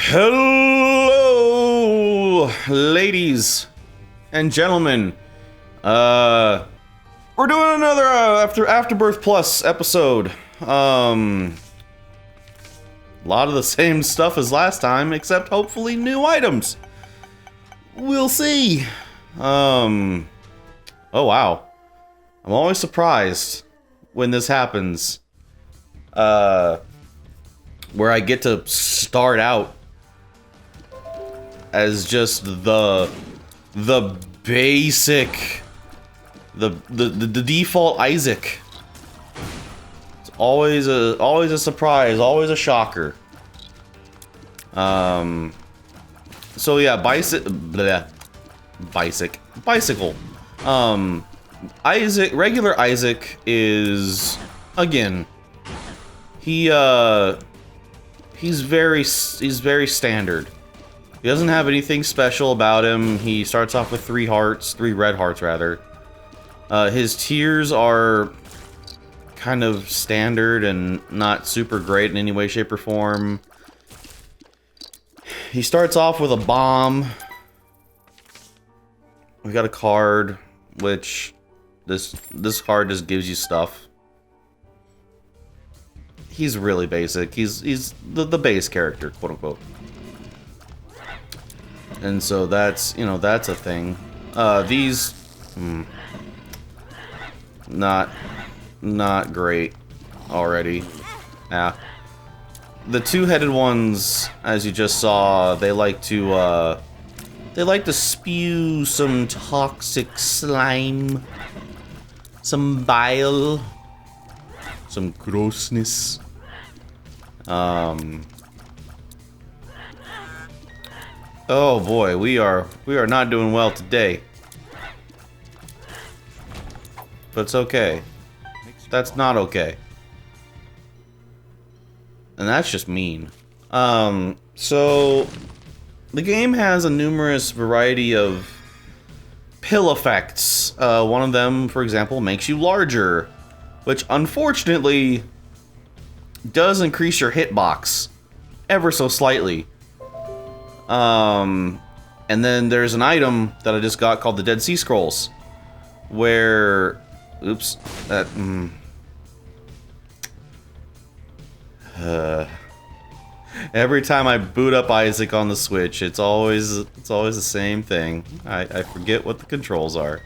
Hello, ladies and gentlemen. We're doing another Afterbirth Plus episode. A lot of the same stuff as last time, except hopefully new items. We'll see. Oh wow. I'm always surprised when this happens. Where I get to start out as just the basic, the default Isaac. It's always a surprise, always a shocker. So yeah, bicycle. Regular Isaac is, again, he's very standard. He doesn't have anything special about him. He starts off with three red hearts rather. His tiers are kind of standard and not super great in any way, shape, or form. He starts off with a bomb. We got a card, which this card just gives you stuff. He's really basic. He's the base character, quote unquote. And so that's, you know, that's a thing. These not great already. Yeah. The two-headed ones, as you just saw, they like to spew some toxic slime, some bile, some grossness. Oh boy, we are not doing well today. But it's okay. That's not okay. And that's just mean. So the game has a numerous variety of pill effects. One of them, for example, makes you larger, which unfortunately does increase your hitbox ever so slightly. And then there's an item that I just got called the Dead Sea Scrolls, where, oops, that, every time I boot up Isaac on the Switch, it's always the same thing. I forget what the controls are.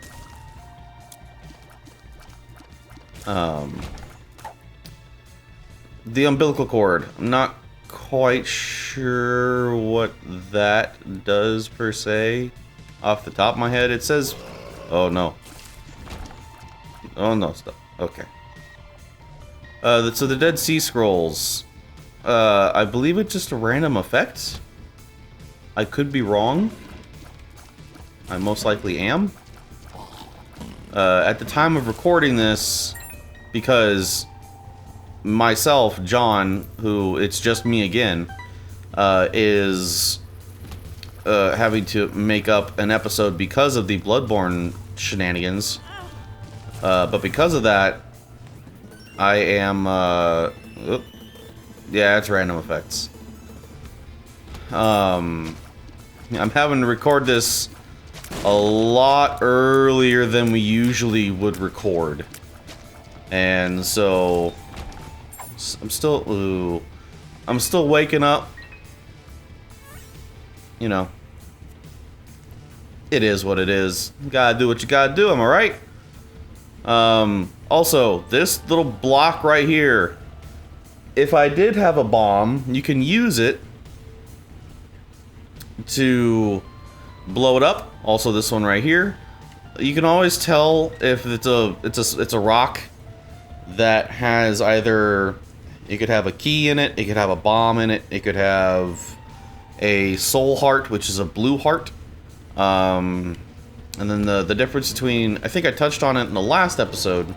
The umbilical cord. I'm not quite sure what that does per se. Off the top of my head, it says, oh no. Oh no, stop. Okay. So the Dead Sea Scrolls, I believe it's just a random effect. I could be wrong. I most likely am. At the time of recording this, because myself, John, who it's just me again, is having to make up an episode because of the Bloodborne shenanigans. But because of that, I am, yeah, it's random effects. I'm having to record this a lot earlier than we usually would record. And so I'm still waking up. You know, it is what it is. You gotta do what you gotta do, am I right? Also, this little block right here, if I did have a bomb, you can use it to blow it up. Also, this one right here, you can always tell if it's a rock that has either, it could have a key in it, it could have a bomb in it, it could have a soul heart, which is a blue heart. And then the difference between, I think I touched on it in the last episode,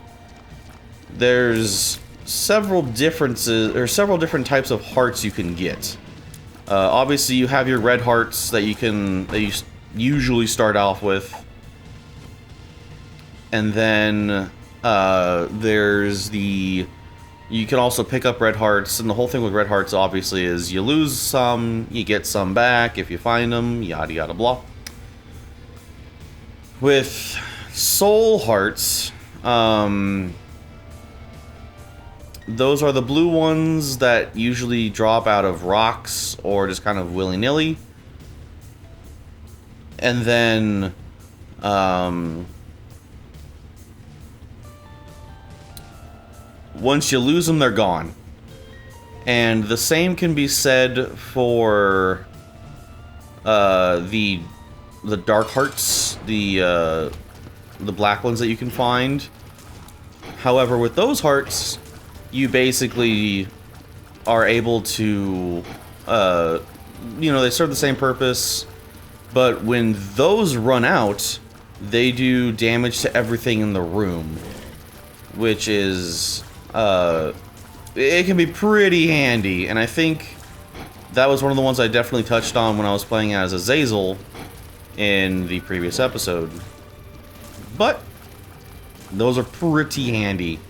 there's several different types of hearts you can get. Obviously you have your red hearts that you usually start off with. And then there's the You can also pick up red hearts, and the whole thing with red hearts obviously is you lose some, you get some back if you find them, yada yada blah. With soul hearts, those are the blue ones that usually drop out of rocks or just kind of willy-nilly. And then, once you lose them, they're gone. And the same can be said for the dark hearts, the black ones that you can find. However, with those hearts, you basically are able to, you know, they serve the same purpose, but when those run out, they do damage to everything in the room, which is, it can be pretty handy, and I think that was one of the ones I definitely touched on when I was playing as Azazel in the previous episode. But those are pretty handy.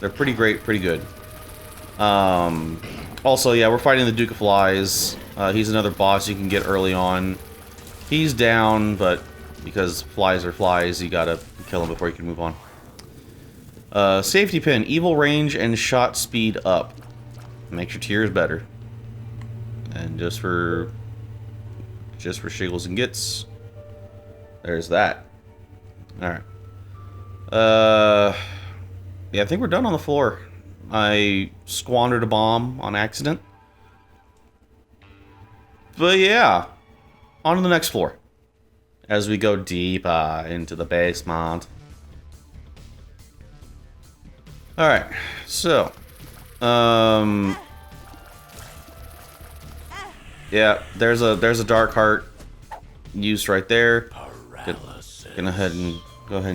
They're pretty great, pretty good. Also, yeah, we're fighting the Duke of Flies. He's another boss you can get early on. He's down, but because flies are flies, you gotta kill him before you can move on. Safety pin, evil range and shot speed up. Makes your tears better. And just for shiggles and gits, there's that. Alright. Yeah, I think we're done on the floor. I squandered a bomb on accident. But yeah, on to the next floor. As we go deeper into the basement. Alright, so yeah, there's a dark heart used right there. Go ahead and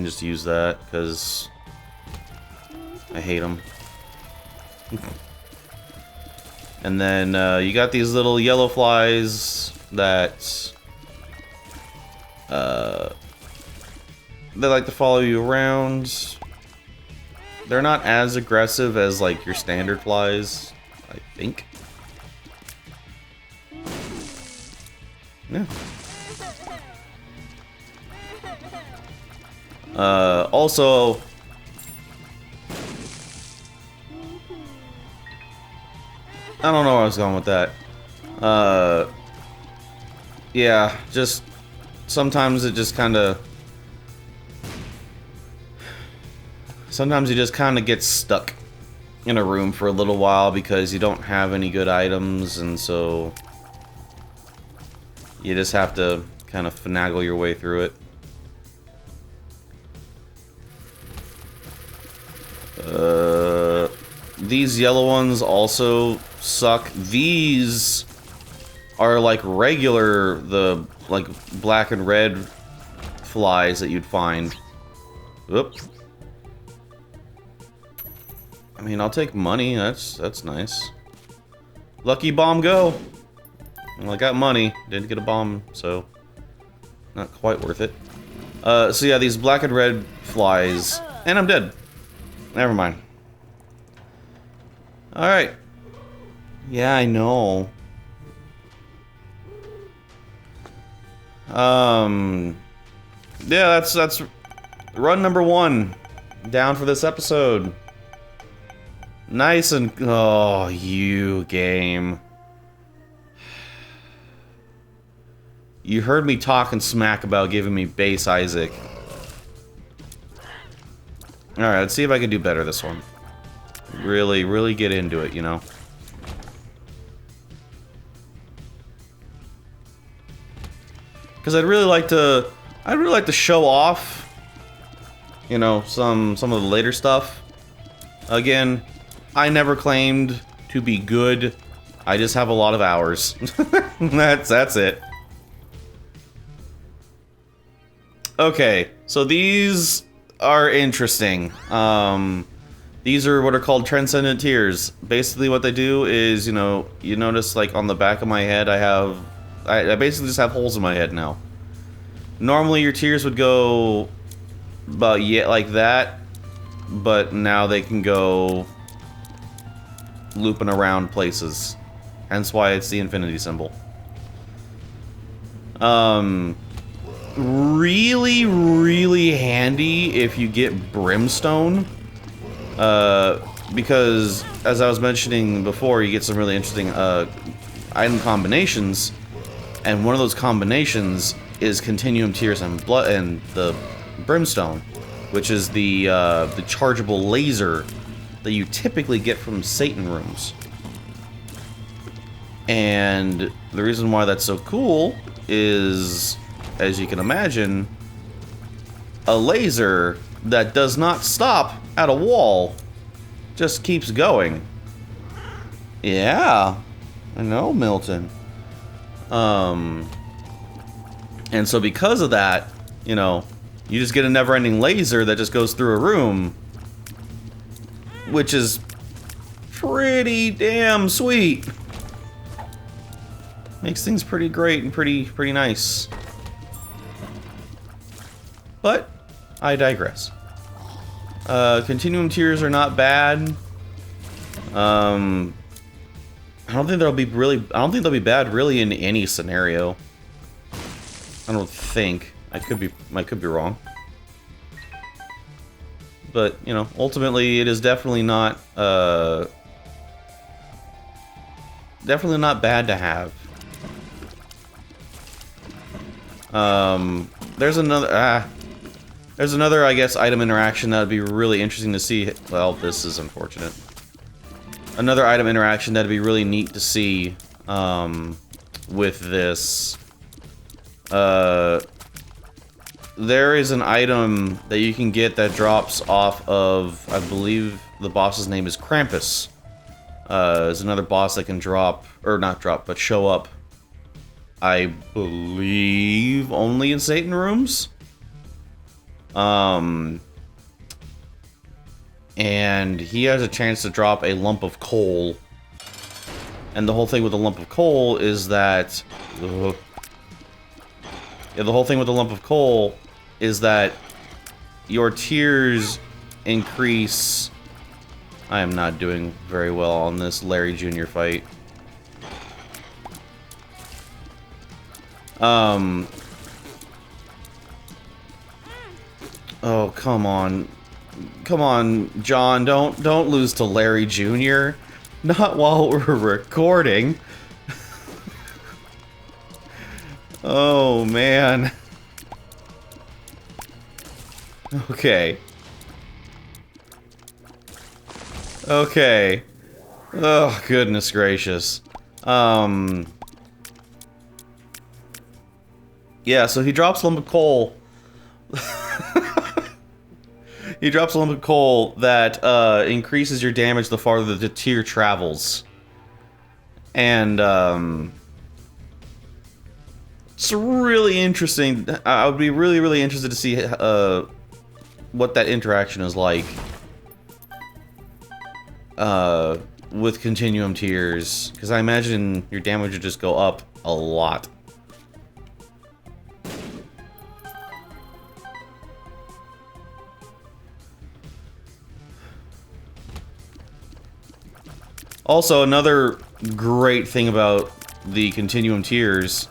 just use that, because I hate them. And then you got these little yellow flies that they like to follow you around. They're not as aggressive as like your standard flies, I think. Yeah. Also, I don't know where I was going with that. Yeah, just sometimes it just kind of. Sometimes you just kind of get stuck in a room for a little while because you don't have any good items, and so you just have to kind of finagle your way through it. These yellow ones also suck. These are like regular, the like black and red flies that you'd find. Oop. I mean, I'll take money. That's nice. Lucky bomb go. Well, I got money. Didn't get a bomb, so not quite worth it. So yeah, these black and red flies, and I'm dead. Never mind. All right. Yeah, I know. Yeah, that's run number 1 down for this episode. Nice and... Oh, you game. You heard me talking smack about giving me base Isaac. Alright, let's see if I can do better this one. Really, really get into it, you know? Because I'd really like to show off, you know, some of the later stuff. Again, I never claimed to be good. I just have a lot of hours. That's it. Okay, so these are interesting. These are what are called transcendent tears. Basically what they do is, you know, you notice like on the back of my head I basically just have holes in my head now. Normally your tears would go about like that, but now they can go looping around places. Hence why it's the infinity symbol. Really, really handy if you get brimstone. Because, as I was mentioning before, you get some really interesting item combinations. And one of those combinations is Continuum Tears and blood and the brimstone, which is the chargeable laser that you typically get from Satan rooms. And the reason why that's so cool is, as you can imagine, a laser that does not stop at a wall, just keeps going. Yeah, I know, Milton. And so because of that, you know, you just get a never-ending laser that just goes through a room, which is pretty damn sweet. Makes things pretty great and pretty nice. But I digress. Continuum Tears are not bad. I don't think they'll be bad really in any scenario. I don't think. I could be wrong. But, you know, ultimately it is definitely not bad to have. There's another, I guess, item interaction that would be really interesting to see. Well, this is unfortunate. Another item interaction that'd be really neat to see, with this. There is an item that you can get that drops off of, I believe the boss's name is Krampus. There's another boss that can drop, or not drop, but show up, I believe, only in Satan rooms. And he has a chance to drop a lump of coal. And the whole thing with the lump of coal is that... the whole thing with the lump of coal is that your tears increase... I am not doing very well on this Larry Jr. fight. Oh, come on. Come on, John, don't lose to Larry Jr. Not while we're recording. Oh, man. Okay. Okay. Oh, goodness gracious. Yeah, so he drops a lump of coal. He drops a lump of coal that increases your damage the farther the tier travels. And it's really interesting. I would be really interested to see what that interaction is like with Continuum Tears, because I imagine your damage would just go up a lot. Also, another great thing about the Continuum Tears,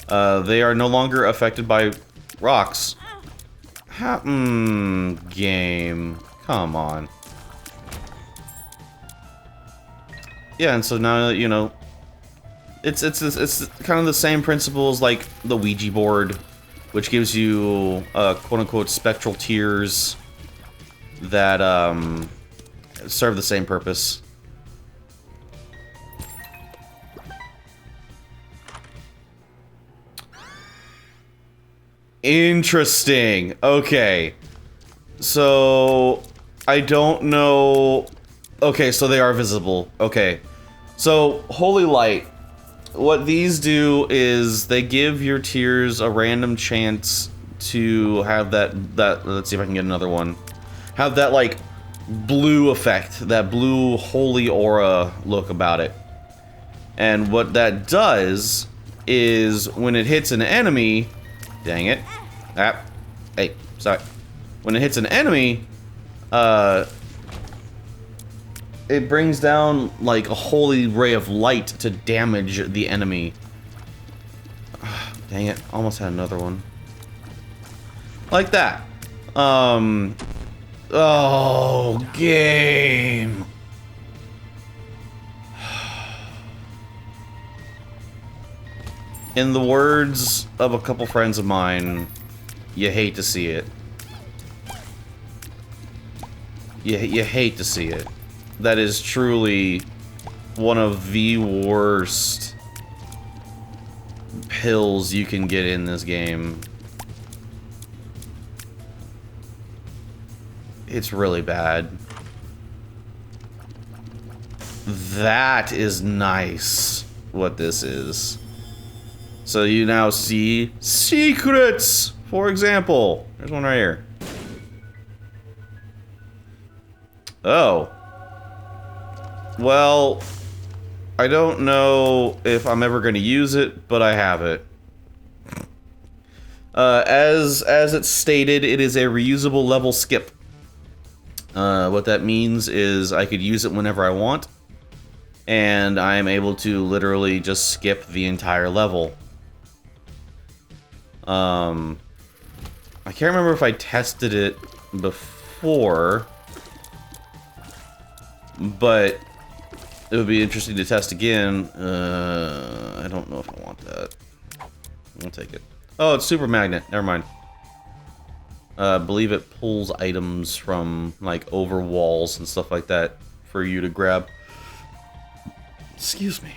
they are no longer affected by rocks. Game. Come on. Yeah, and so now, you know, it's kind of the same principles like the Ouija board, which gives you, quote-unquote, spectral tears that, serve the same purpose. Interesting. Okay. So, I don't know... Okay, so they are visible. Okay. So, Holy Light. What these do is they give your tears a random chance to have that let's see if I can get another one. Have that, like, blue effect. That blue holy aura look about it. And what that does is when it hits an enemy... Dang it. Ah. Hey, sorry. When it hits an enemy, it brings down like a holy ray of light to damage the enemy. Dang it, almost had another one. Like that. Oh, game. In the words of a couple friends of mine, you hate to see it. You hate to see it. That is truly one of the worst pills you can get in this game. It's really bad. That is nice, what this is. So you now see secrets, for example. There's one right here. Oh. Well, I don't know if I'm ever going to use it, but I have it. As it's stated, it is a reusable level skip. What that means is I could use it whenever I want, and I'm able to literally just skip the entire level. I can't remember if I tested it before, but it would be interesting to test again. I don't know if I want that. I'll take it. Oh, it's super magnet. Never mind. I believe it pulls items from, like, over walls and stuff like that for you to grab. Excuse me.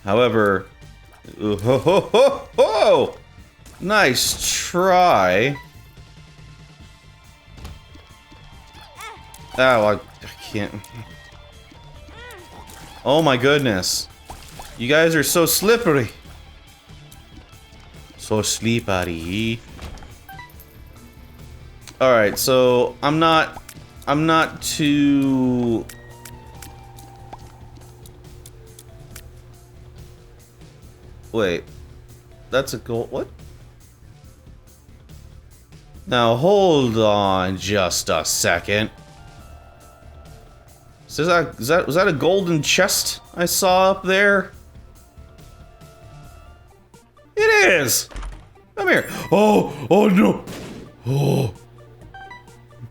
However... Ho, ho, ho, ho! Nice try. Oh, I can't... Oh my goodness. You guys are so slippery. So slippery. Alright, so I'm not too... Wait. That's a goal. What? Now hold on just a second. Was that a golden chest I saw up there? It is! Come here. Oh no. Oh.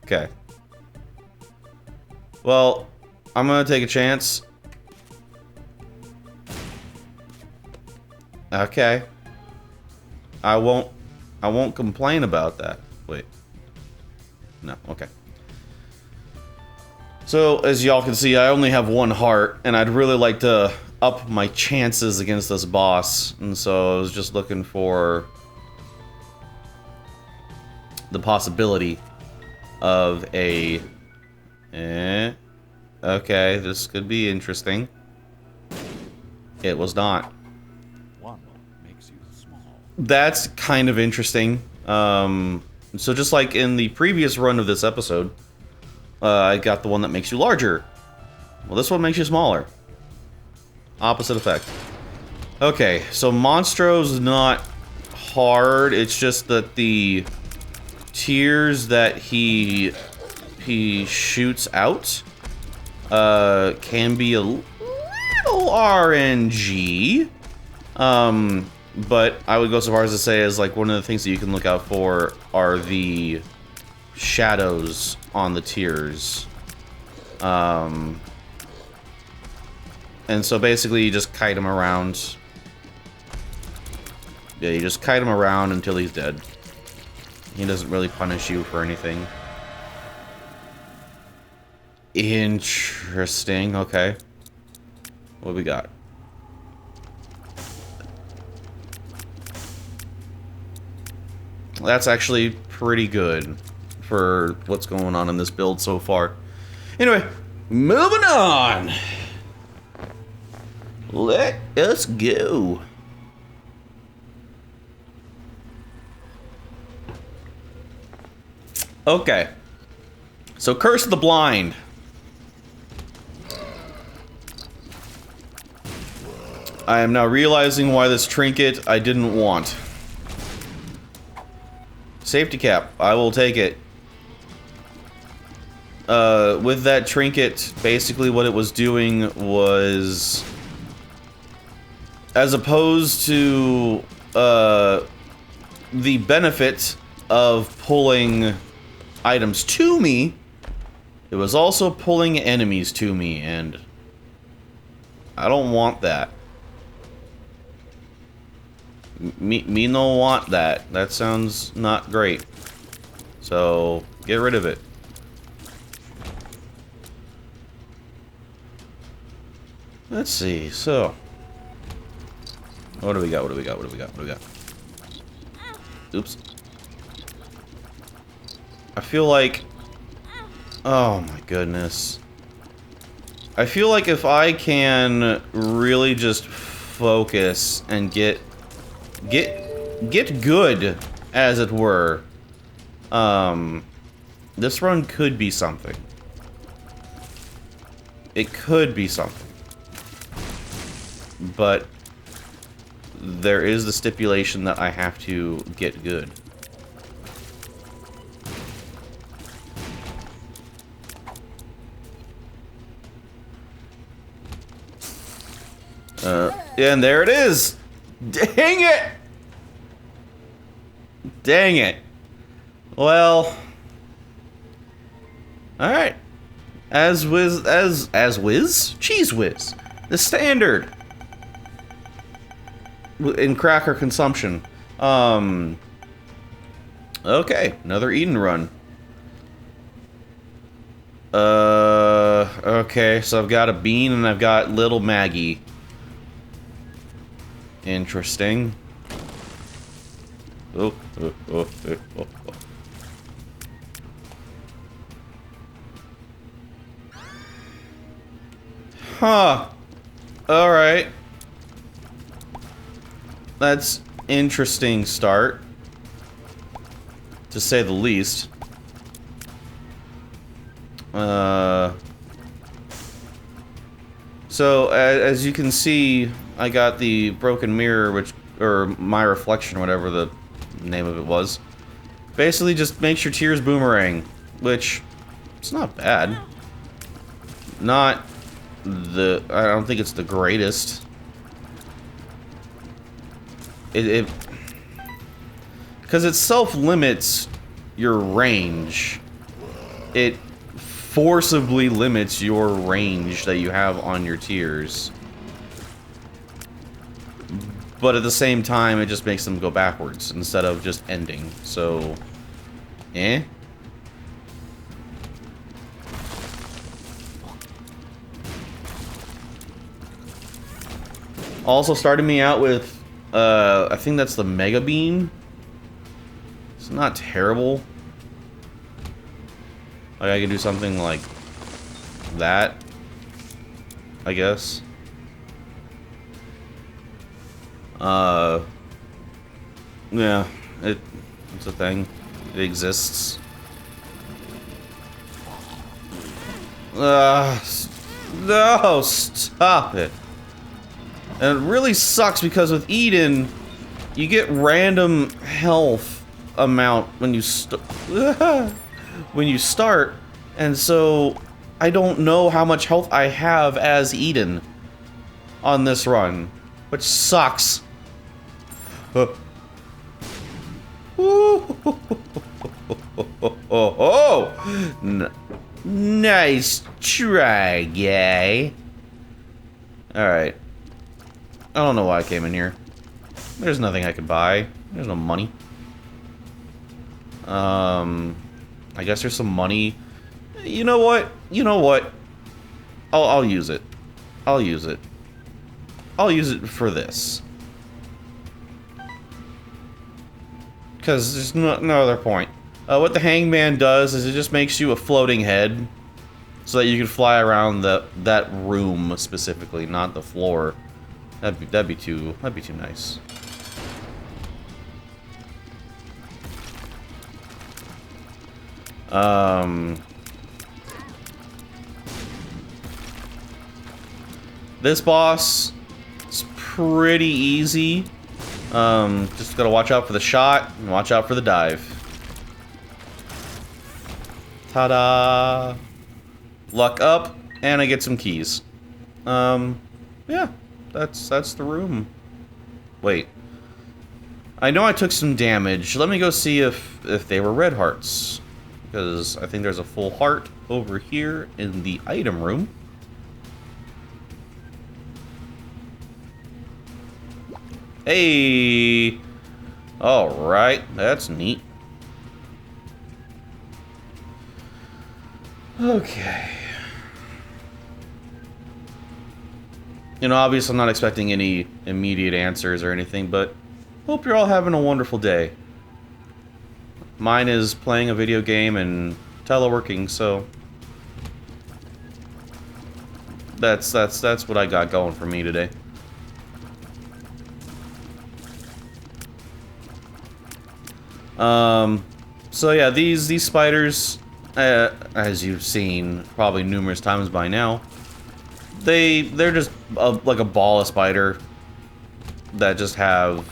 Okay. Well, I'm gonna take a chance. Okay. I won't complain about that. Wait. No, okay. So, as y'all can see, I only have one heart, and I'd really like to up my chances against this boss. And so I was just looking for the possibility of a... okay, this could be interesting. It was not. One makes you small. That's kind of interesting. So just like in the previous run of this episode, I got the one that makes you larger. Well, this one makes you smaller. Opposite effect. Okay, so Monstro's not hard. It's just that the tears that he shoots out can be a little RNG. But I would go so far as to say is like one of the things that you can look out for are the shadows on the tears. And so basically you just kite him around. Yeah, you just kite him around until he's dead. He doesn't really punish you for anything. Interesting, okay. What we got? That's actually pretty good for what's going on in this build so far. Anyway, moving on. Let us go. Okay. So, Curse of the Blind. I am now realizing why this trinket I didn't want. Safety cap. I will take it. with that trinket, basically what it was doing was, as opposed to the benefit of pulling items to me, it was also pulling enemies to me, and I don't want that. Me no want that. That sounds not great. So, get rid of it. Let's see, so... What do we got, what do we got, what do we got, what do we got? Oops. I feel like... Oh my goodness. I feel like if I can really just focus and get good, as it were, this run could be something. It could be something. But there is the stipulation that I have to get good. And there it is! Dang it! Dang it. Well... Alright. As whiz? Cheese whiz. The standard. In cracker consumption. Okay. Another Eden run. Okay, so I've got a bean and I've got little Maggie. Interesting. Oh. Huh. Alright. That's interesting start, to say the least. So, as you can see, I got the broken mirror, or my reflection, whatever the name of it was. Basically just makes your tears boomerang, which, it's not bad. I don't think it's the greatest. Because it self-limits your range. It forcibly limits your range that you have on your tears. But at the same time, it just makes them go backwards instead of just ending. So, eh? Also started me out with, I think that's the Mega Bean. It's not terrible. Like, I can do something like that, I guess. Yeah, it's a thing. It exists. No, stop it. And it really sucks because with Eden, you get random health amount when you start, and so I don't know how much health I have as Eden on this run, which sucks. Nice try, guy. Alright. I don't know why I came in here. There's nothing I could buy. There's no money. I guess there's some money. You know what? You know what? I'll use it. I'll use it. I'll use it for this. Because there's no other point. What the hangman does is it just makes you a floating head, so that you can fly around that room specifically, not the floor. That'd be too nice. This boss is pretty easy. Just gotta watch out for the shot and watch out for the dive. Ta-da! luck up, and I get some keys. Yeah, that's the room. Wait. I know I took some damage. Let me go see if they were red hearts. Because I think there's a full heart over here in the item room. Hey! Alright, that's neat. Okay. You know, obviously I'm not expecting any immediate answers or anything, but hope you're all having a wonderful day. Mine is playing a video game and teleworking, so that's what I got going for me today. So yeah, these spiders, as you've seen probably numerous times by now, they're just like a ball of spider that just have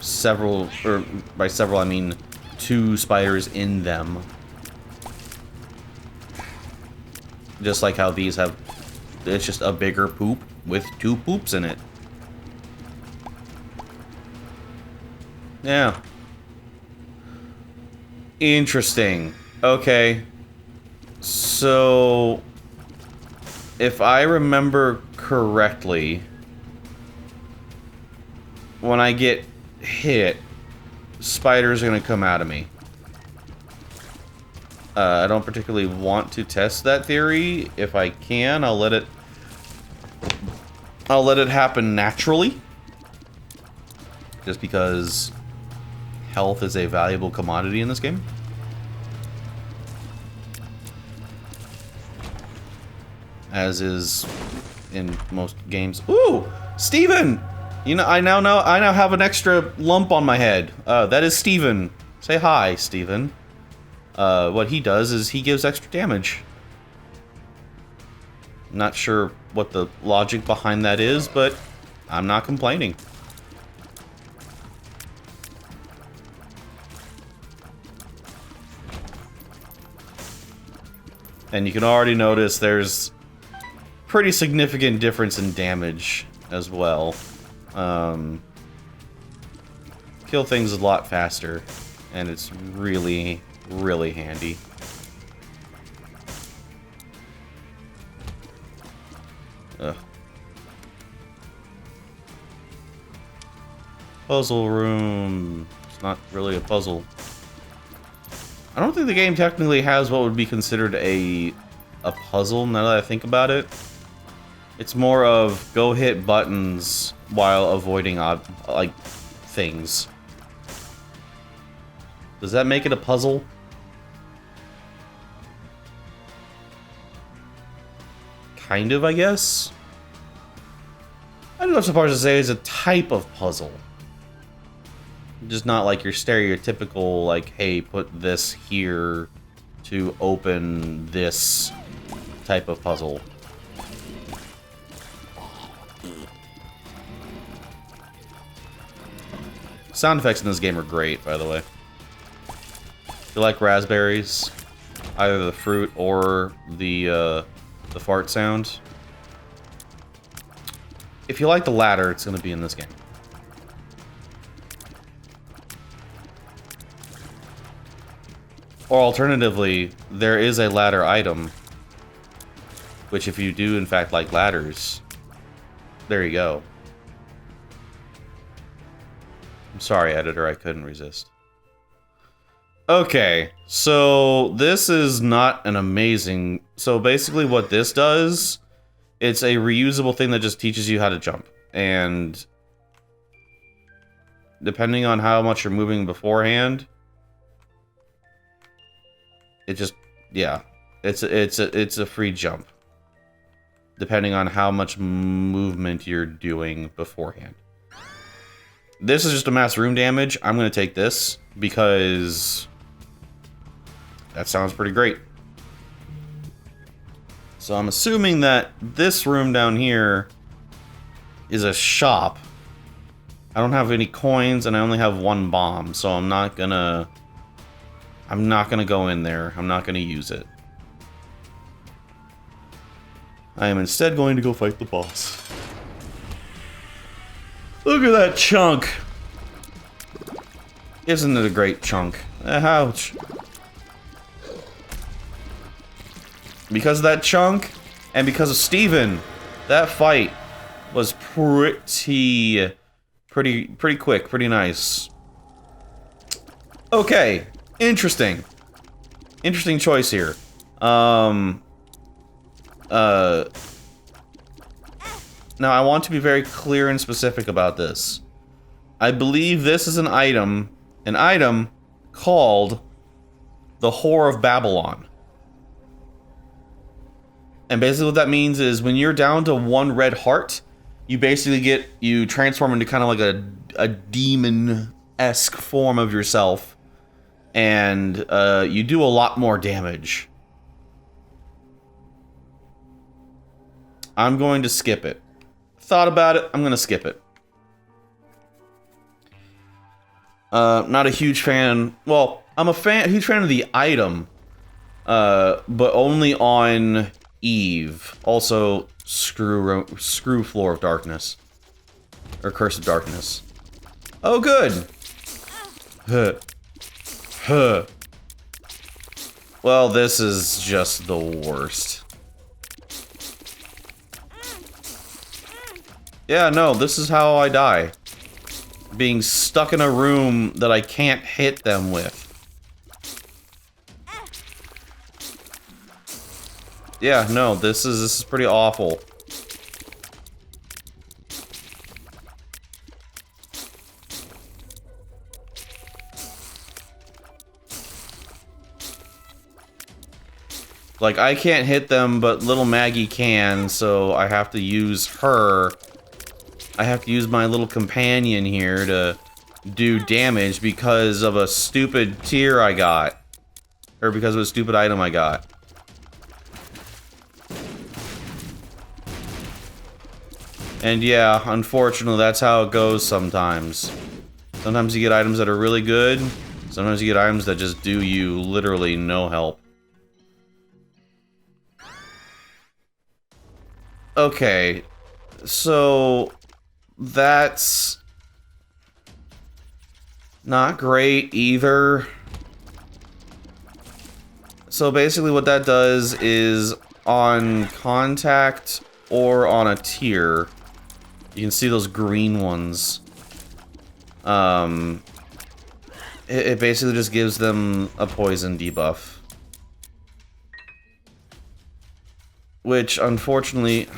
several, or by several I mean 2 spiders in them. Just like how these have, it's just a bigger poop with 2 poops in it. Yeah. Interesting. Okay. So, if I remember correctly, when I get hit, spiders are going to come out of me. I don't particularly want to test that theory. If I can, I'll let it happen naturally. Just because health is a valuable commodity in this game. As is in most games. Ooh! Steven! You know, I now have an extra lump on my head. That is Steven. Say hi, Steven. What he does is he gives extra damage. Not sure what the logic behind that is, but I'm not complaining. And you can already notice there's pretty significant difference in damage as well. Kill things a lot faster, and it's really, really handy. Ugh. Puzzle room. It's not really a puzzle. I don't think the game technically has what would be considered a puzzle, now that I think about it. It's more of go hit buttons while avoiding like things. Does that make it a puzzle? Kind of, I guess. I'd go so far as to say it's a type of puzzle. Just not like your stereotypical, like, hey, put this here to open this type of puzzle. Sound effects in this game are great, by the way. If you like raspberries, either the fruit or the fart sound. If you like the latter, it's going to be in this game. Or alternatively, there is a ladder item, which if you do in fact like ladders, there you go. I'm sorry, editor, I couldn't resist. Okay, so this is not an amazing... So basically what this does, it's a reusable thing that just teaches you how to jump. And depending on how much you're moving beforehand, it just, yeah, it's a free jump. Depending on how much movement you're doing beforehand. This is just a mass room damage. I'm going to take this because that sounds pretty great. So I'm assuming that this room down here is a shop. I don't have any coins and I only have 1 bomb, so I'm not gonna go in there. I'm not gonna use it. I am instead going to go fight the boss. Look at that chunk! Isn't it a great chunk? Ouch. Because of that chunk, and because of Steven, that fight was pretty quick, pretty nice. Okay, interesting. Interesting choice here. Now I want to be very clear and specific about this. I believe this is an item called the Whore of Babylon. And basically what that means is when you're down to 1 red heart, you basically you transform into kind of like a demon-esque form of yourself. And you do a lot more damage. I'm going to skip it. Thought about it, I'm going to skip it. Not a huge fan. Well, I'm a huge fan of the item. But only on Eve. Also, screw Floor of Darkness. Or Curse of Darkness. Oh, good! Huh. Huh. Well, this is just the worst. Yeah, no, this is how I die. Being stuck in a room that I can't hit them with. Yeah, no, this is pretty awful. Like, I can't hit them, but little Maggie can, so I have to use her. I have to use my little companion here to do damage because of a stupid tier I got. Or because of a stupid item I got. And yeah, unfortunately, that's how it goes sometimes. Sometimes you get items that are really good. Sometimes you get items that just do you literally no help. Okay, so that's not great either. So basically what that does is on contact or on a tier, you can see those green ones. It basically just gives them a poison debuff. Which, unfortunately...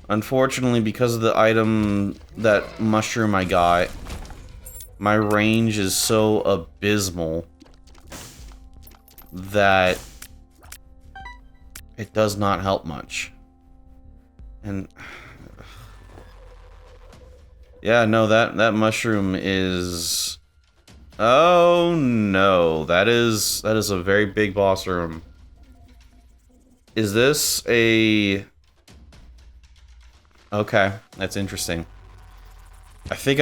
unfortunately, because of the item, that mushroom I got, my range is so abysmal that it does not help much. And... yeah, no, that mushroom is... oh no, that is a very big boss room. Is this a... okay, that's interesting. I think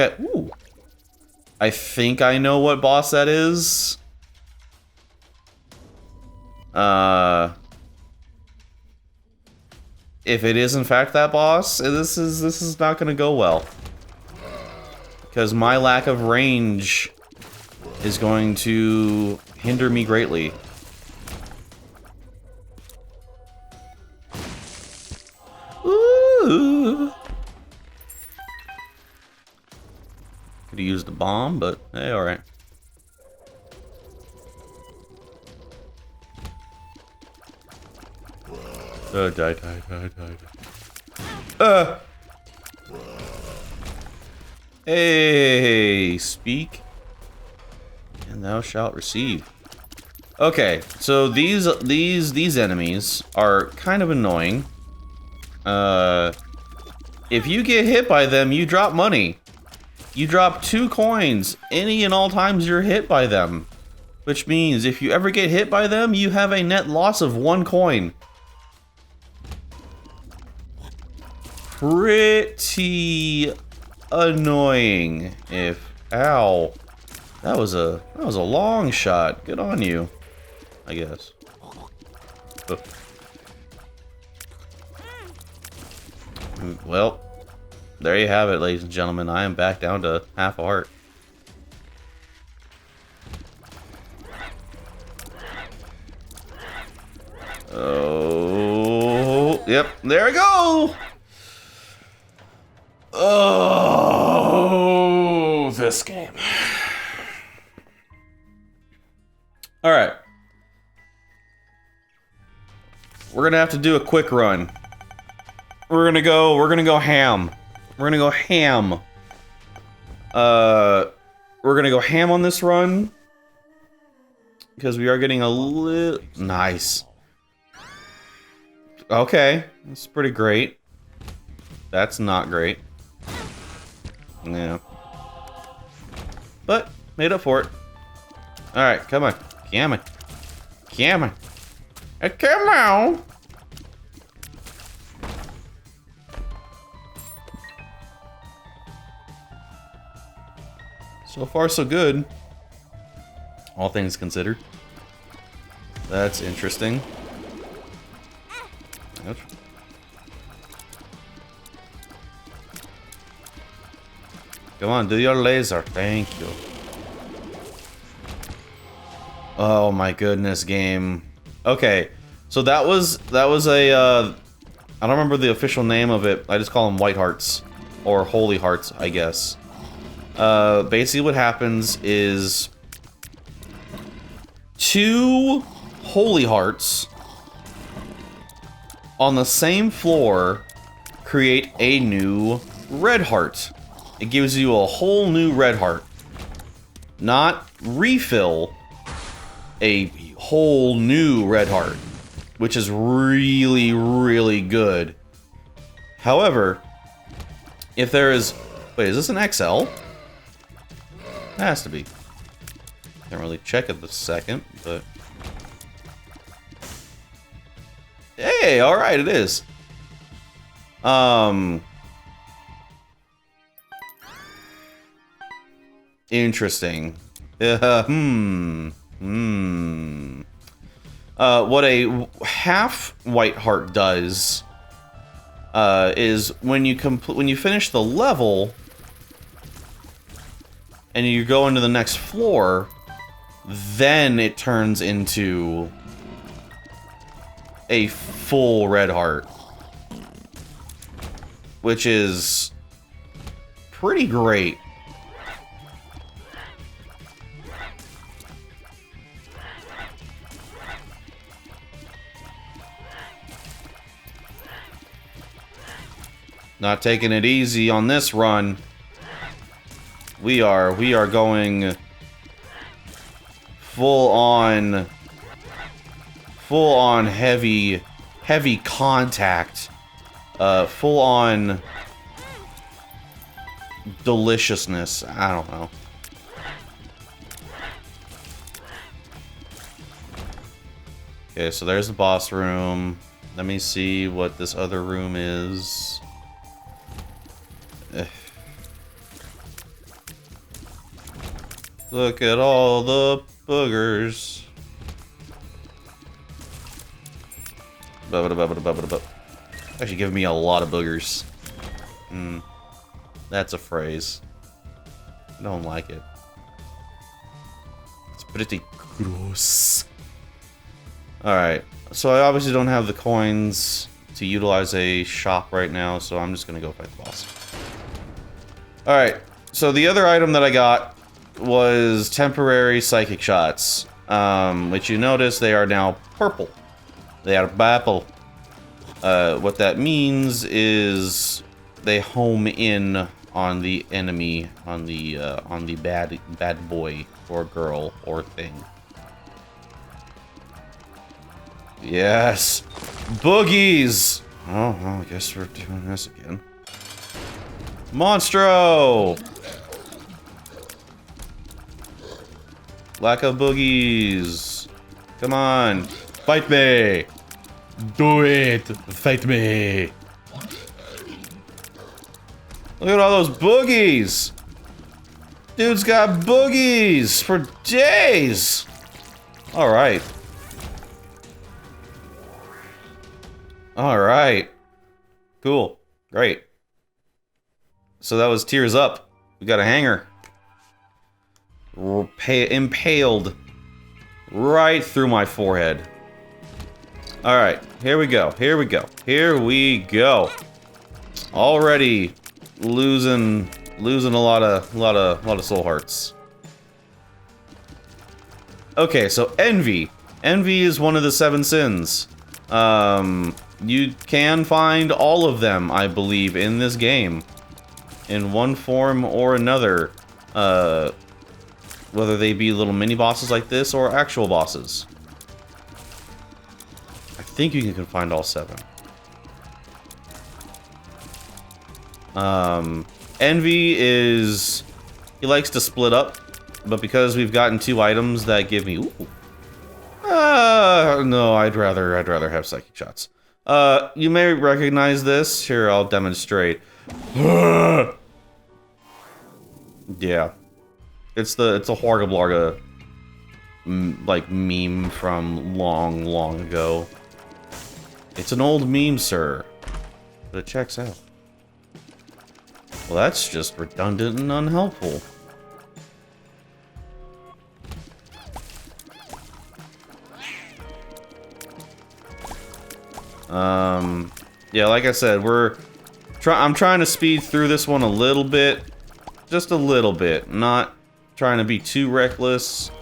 I know what boss that is. If it is in fact that boss, this is not gonna go well. Because my lack of range is going to hinder me greatly. Ooh. Could have used the bomb, but hey, alright. Die. Hey, speak, and thou shalt receive. Okay, so these enemies are kind of annoying. If you get hit by them, you drop money. You drop 2 coins any and all times you're hit by them. Which means if you ever get hit by them, you have a net loss of 1 coin. Pretty annoying. Ow. That was a long shot. Good on you. I guess. Oh. Well, there you have it, ladies and gentlemen. I am back down to half a heart. Oh, yep, there we go! Oh, this game. Alright. We're gonna have to do a quick run. We're gonna go ham. We're gonna go ham. We're gonna go ham on this run. Because we are getting a little... Nice. Okay. That's pretty great. That's not great. Yeah. But, made up for it. Alright, come on. Come on. Come on. Come on! So far, so good. All things considered. That's interesting. Ouch. Come on, do your laser. Thank you. Oh my goodness, game. Okay, so that was a I don't remember the official name of it. I just call them white hearts or holy hearts, I guess. Basically what happens is 2 holy hearts on the same floor create a new red heart. It gives you a whole new red heart. Not refill, a whole new red heart, which is really, really good. However, if there is... Wait, is this an XL? It has to be. Can't really check it this second, but... Hey, alright, it is. Interesting. What a half white heart does is when you finish the level and you go into the next floor, then it turns into a full red heart, which is pretty great. Not taking it easy on this run. We are going full on heavy contact. Full on deliciousness. I don't know. Okay, so there's the boss room. Let me see what this other room is. Look at all the boogers. Actually giving me a lot of boogers. That's a phrase. I don't like it. It's pretty gross. Alright, so I obviously don't have the coins to utilize a shop right now, so I'm just gonna go fight the boss. Alright, so the other item that I got was temporary psychic shots, which you notice they are now purple. They are purple. What that means is they home in on the enemy, on the bad boy or girl or thing. Yes, boogies. Oh, well, I guess we're doing this again. Monstro. Lack of boogies. Come on. Fight me. Do it. Fight me. Look at all those boogies. Dude's got boogies for days. Alright. Alright. Cool. Great. So that was Tears Up. We got a hanger. Impaled right through my forehead. Alright, here we go. Here we go. Here we go. Already losing a lot of soul hearts. Okay, so envy. Envy is one of the 7 sins. You can find all of them, I believe, in this game. In one form or another. Whether they be little mini-bosses like this or actual bosses. I think you can find all 7. Envy is... he likes to split up, but because we've gotten 2 items that give me... ooh. No, I'd rather have psychic shots. You may recognize this. Here, I'll demonstrate. Yeah. It's a Horga Blarga, like, meme from long ago. It's an old meme, sir. But it checks out. Well, that's just redundant and unhelpful. Yeah, like I said, I'm trying to speed through this one a little bit. Just a little bit. Not trying to be too reckless.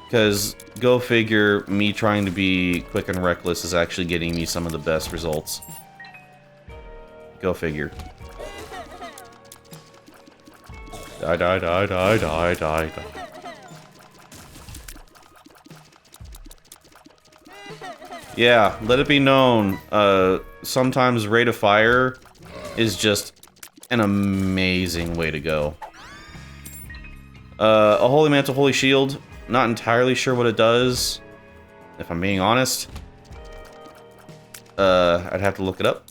Because, go figure, me trying to be quick and reckless is actually getting me some of the best results. Go figure. Die, die, die, die, die, die, die. Yeah, let it be known, sometimes rate of fire is just an amazing way to go. A Holy Mantle, Holy Shield, not entirely sure what it does, if I'm being honest. I'd have to look it up.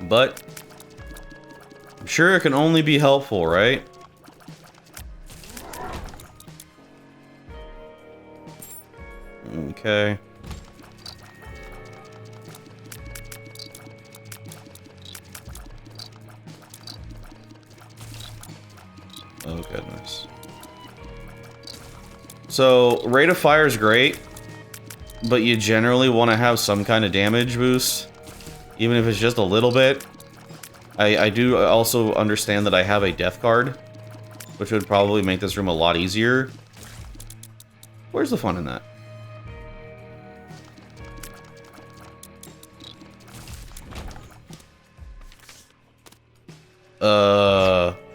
But, I'm sure it can only be helpful, right? Okay. Oh, goodness. So, rate of fire is great, but you generally want to have some kind of damage boost, even if it's just a little bit. I do also understand that I have a death card, which would probably make this room a lot easier. Where's the fun in that?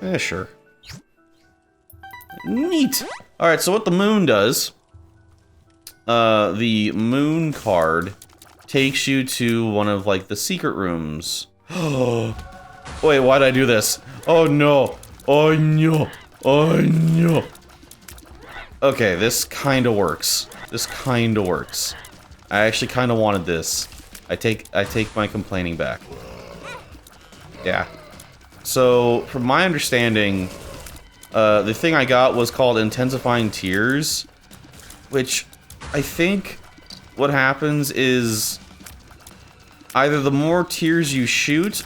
Yeah, sure. Neat! Alright, so what the moon does, the moon card takes you to one of, like, the secret rooms. Oh, wait, why'd I do this? Oh no! Oh no! Oh no! Okay, this kinda works. This kinda works. I actually kinda wanted this. I take my complaining back. Yeah. So, from my understanding, the thing I got was called Intensifying Tears, which I think what happens is either the more tears you shoot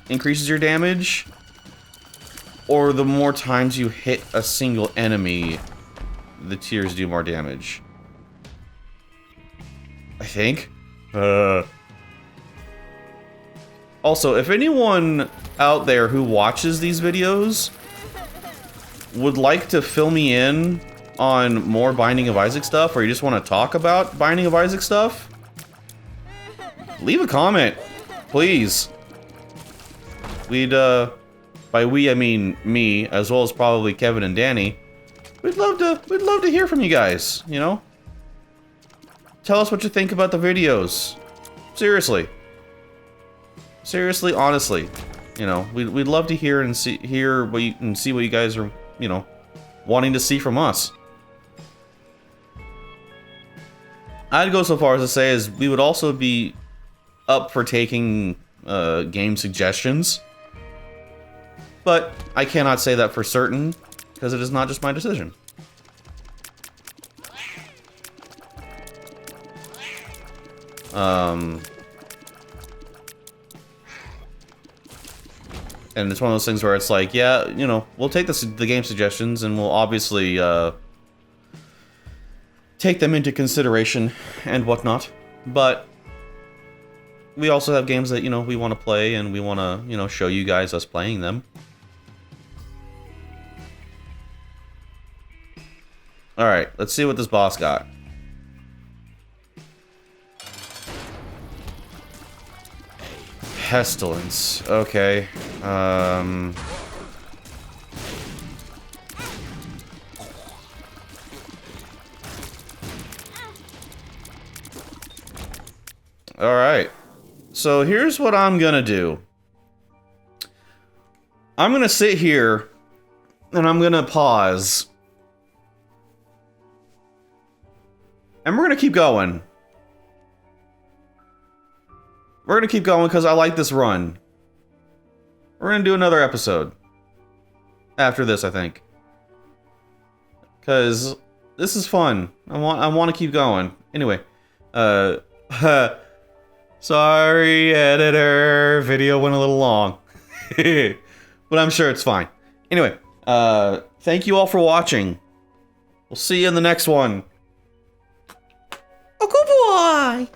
increases your damage, or the more times you hit a single enemy, the tears do more damage. I think. Also, if anyone out there who watches these videos would like to fill me in on more Binding of Isaac stuff, or you just want to talk about Binding of Isaac stuff, leave a comment, please. We'd, by we I mean me, as well as probably Kevin and Danny. We'd love to hear from you guys, you know? Tell us what you think about the videos. Seriously. Seriously, honestly. You know, we'd love to hear and see what you guys are, you know, wanting to see from us. I'd go so far as to say is we would also be up for taking game suggestions, but I cannot say that for certain because it is not just my decision. And it's one of those things where it's like, yeah, you know, we'll take the game suggestions and we'll obviously take them into consideration and whatnot. But we also have games that, you know, we want to play and we want to, you know, show you guys us playing them. Alright, let's see what this boss got. Pestilence. Okay. Alright. So here's what I'm gonna do. I'm gonna sit here and I'm gonna pause. And we're gonna keep going. We're gonna keep going because I like this run. We're gonna do another episode. After this, I think. Because this is fun. I want to keep going. Anyway. Sorry, editor. Video went a little long. But I'm sure it's fine. Anyway. Thank you all for watching. We'll see you in the next one. Oh, good boy!